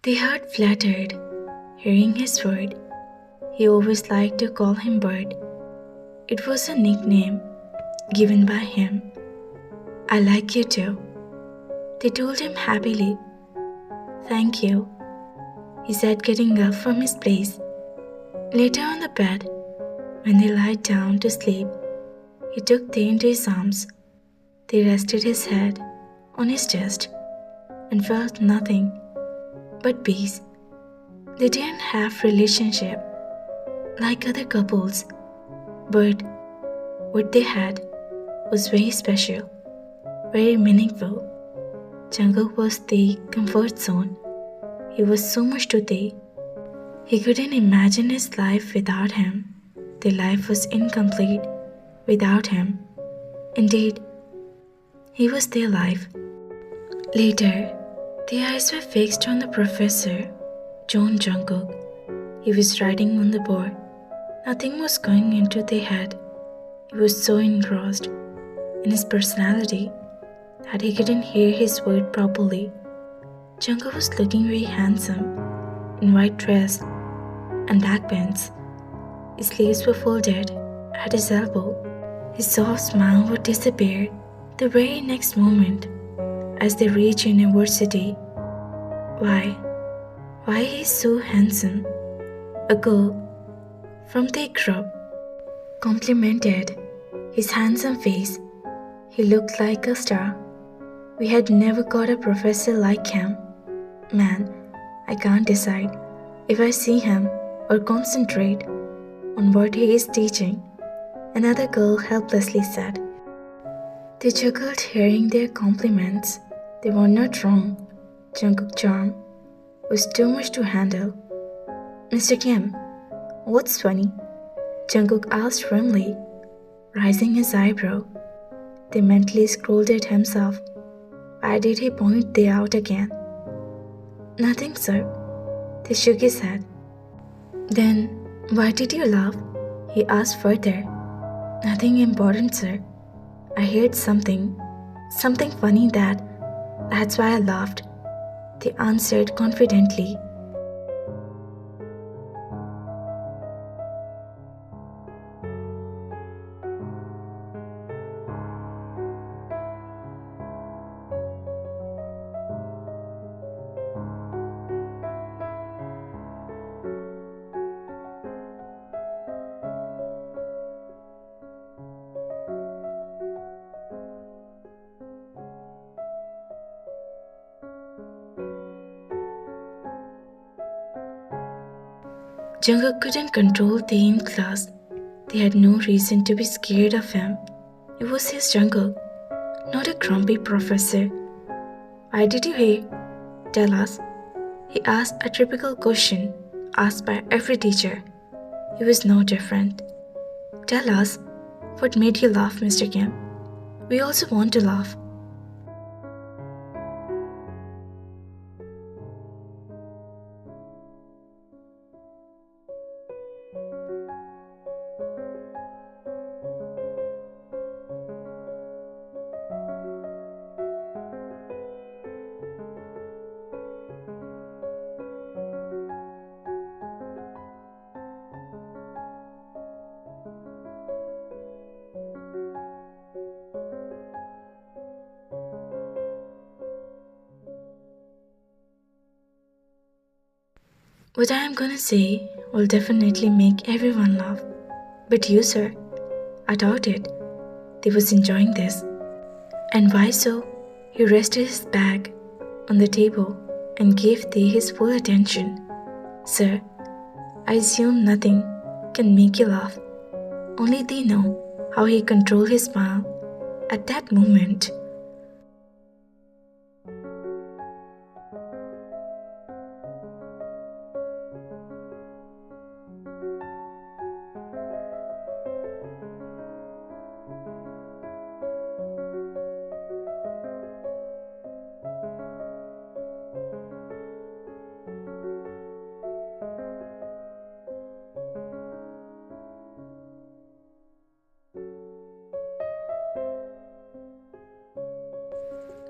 The heart fluttered, hearing his word. He always liked to call him Bird. It was a nickname given by him. I like you too, they told him happily. Thank you, he said, getting up from his place. Later on the bed, when they lied down to sleep, he took Tae into his arms. They rested his head on his chest and felt nothing but peace. They didn't have relationship like other couples, but what they had was very special, very meaningful. Jungkook was the comfort zone. He was so much to Tae. He couldn't imagine his life without him. Their life was incomplete without him. Indeed, he was their life. Later, their eyes were fixed on the professor, John Jungkook. He was writing on the board. Nothing was going into their head. He was so engrossed in his personality that he couldn't hear his word properly. Jungkook was looking very handsome in white dress and black pants. His sleeves were folded at his elbow. His soft smile would disappear the very next moment as they reached university. Why he is so handsome? A girl from their group complimented his handsome face. He looked like a star. We had never got a professor like him. Man, I can't decide if I see him or concentrate on what he is teaching, another girl helplessly said. They chuckled hearing their compliments. They were not wrong. Jungkook's charm was too much to handle. Mr. Kim, what's funny? Jungkook asked firmly, raising his eyebrow. They mentally scolded himself. Why did he point they out again? Nothing, sir. They shook his head. Then, why did you laugh? He asked further. Nothing important, sir. I heard something funny that's why I laughed. They answered confidently. Jungkook couldn't control Tae in class. They had no reason to be scared of him. It was his Jungkook, not a grumpy professor. Why did you hate? Tell us. He asked a typical question asked by every teacher. He was no different. Tell us, what made you laugh, Mr. Kim? We also want to laugh. What I am gonna say will definitely make everyone laugh. But you, sir, I doubt it. They was enjoying this. And why so? He rested his bag on the table and gave Tae his full attention. Sir, I assume nothing can make you laugh. Only they know how he controlled his smile at that moment.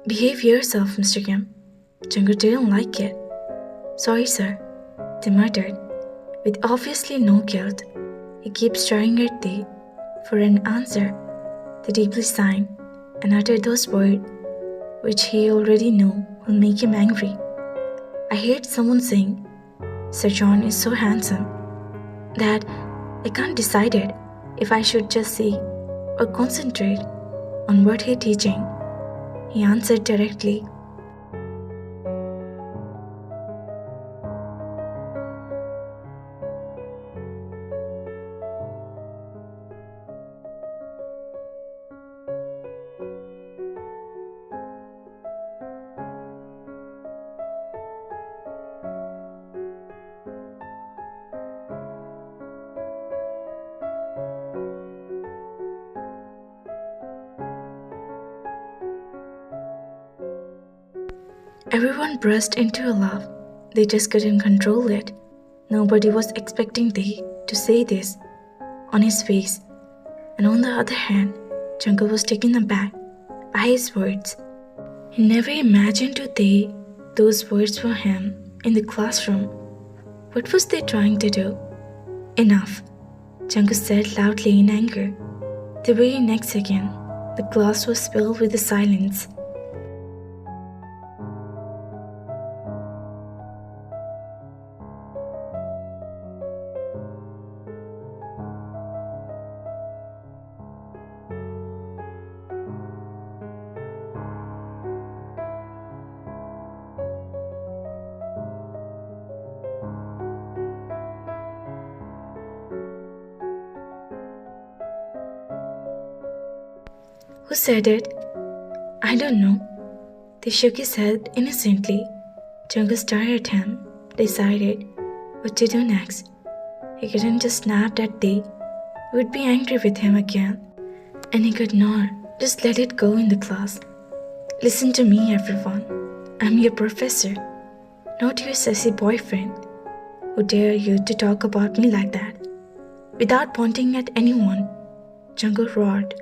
Behave yourself, Mr. Kim. Jungkook didn't like it. Sorry, sir, they muttered, with obviously no guilt. He keeps staring at thee for an answer. They deeply sighed and uttered those words which he already knew will make him angry. I heard someone saying, Sir John is so handsome that I can't decide it if I should just see or concentrate on what he's teaching. He answered directly. Everyone burst into a laugh. They just couldn't control it. Nobody was expecting Tae to say this on his face. And on the other hand, Jungkook was taken aback by his words. He never imagined to Tae those words were him in the classroom. What was they trying to do? Enough, Jungkook said loudly in anger. The very next second, the class was filled with the silence. Who said it? I don't know. They shook his head innocently. Jungkook stared at him, decided what to do next. He couldn't just snap at Tae. He would be angry with him again. And he could not just let it go in the class. Listen to me, everyone. I'm your professor, not your sassy boyfriend. Who dare you to talk about me like that? Without pointing at anyone, Jungkook roared.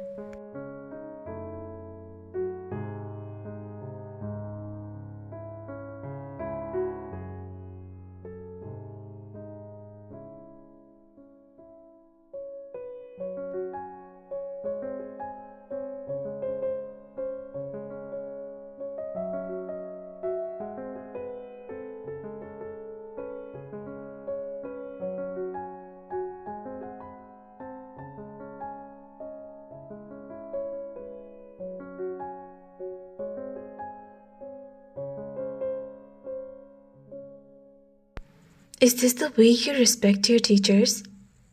Is this the way you respect your teachers?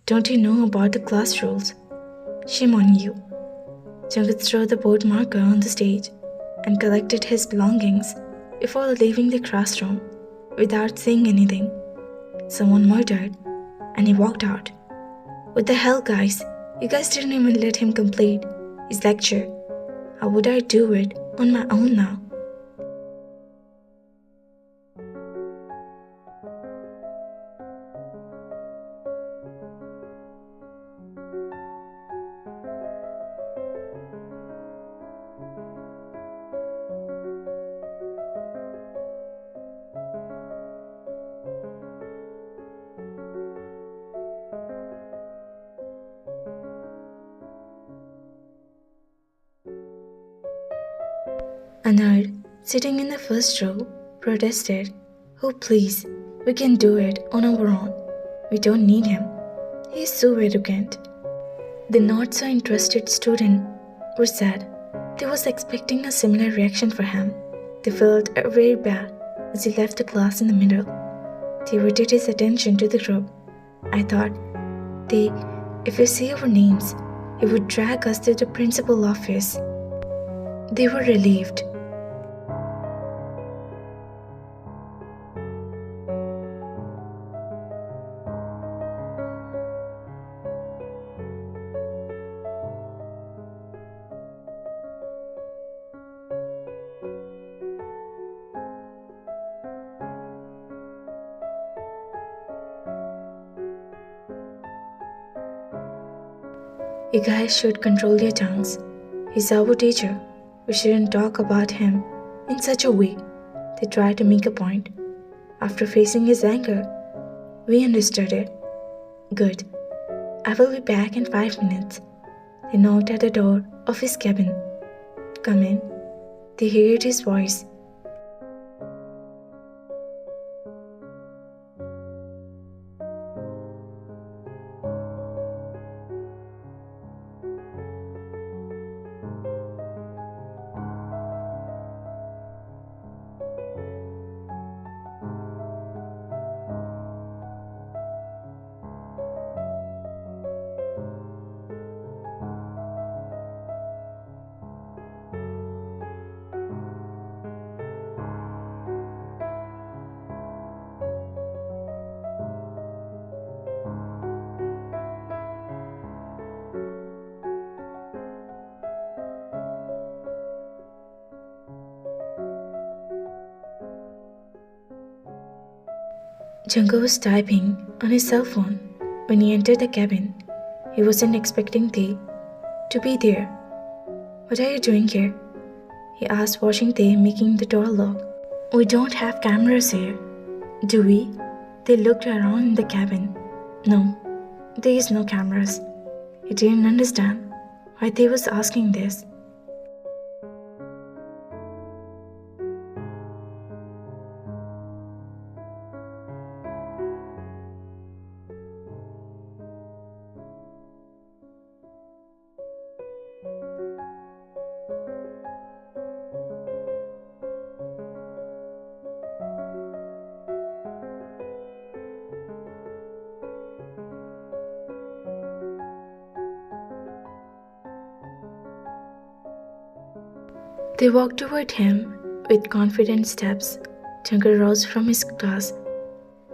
Don't you know about the class rules? Shame on you. Jungkook threw the board marker on the stage and collected his belongings before leaving the classroom without saying anything. Someone muttered, and he walked out. What the hell, guys? You guys didn't even let him complete his lecture. How would I do it on my own now? A nerd sitting in the first row protested, "Oh please, we can do it on our own. We don't need him. He is so arrogant." The not so interested student was sad. They was expecting a similar reaction for him. They felt very bad as he left the class in the middle. They diverted his attention to the group. I thought, if you see our names, he would drag us to the principal office. They were relieved. You guys should control your tongues. He's our teacher. We shouldn't talk about him in such a way. They tried to make a point. After facing his anger, we understood it. Good. I will be back in 5 minutes. They knocked at the door of his cabin. Come in. They heard his voice. Jungkook was typing on his cell phone when he entered the cabin. He wasn't expecting Tae to be there. What are you doing here? He asked, watching Tae making the door lock. We don't have cameras here, do we? They looked around in the cabin. No, there is no cameras. He didn't understand why Tae was asking this. They walked toward him with confident steps. Jungkook rose from his class.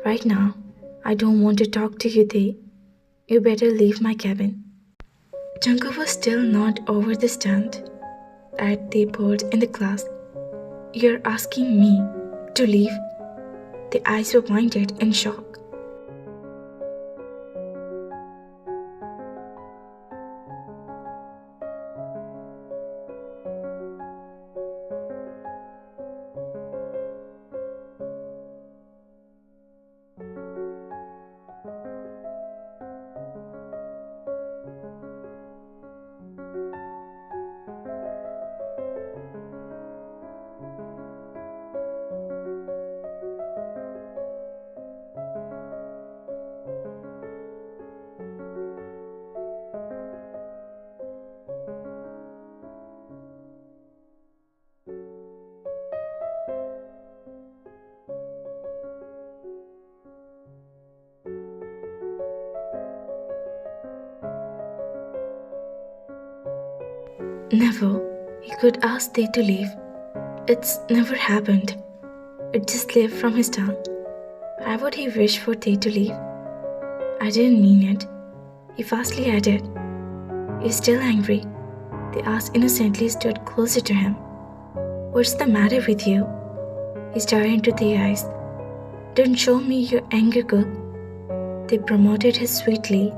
Right now, I don't want to talk to you, Tae. You better leave my cabin. Jungkook was still not over the stunt that they pulled in the class. You're asking me to leave? The eyes were pointed in shock. Never. He could ask Tae to leave. It's never happened. It just slipped from his tongue. Why would he wish for Tae to leave? I didn't mean it. He fastly added. You're still angry? They asked innocently, stood closer to him. What's the matter with you? He stared into Tae's eyes. Don't show me your anger, Cook. They promoted him sweetly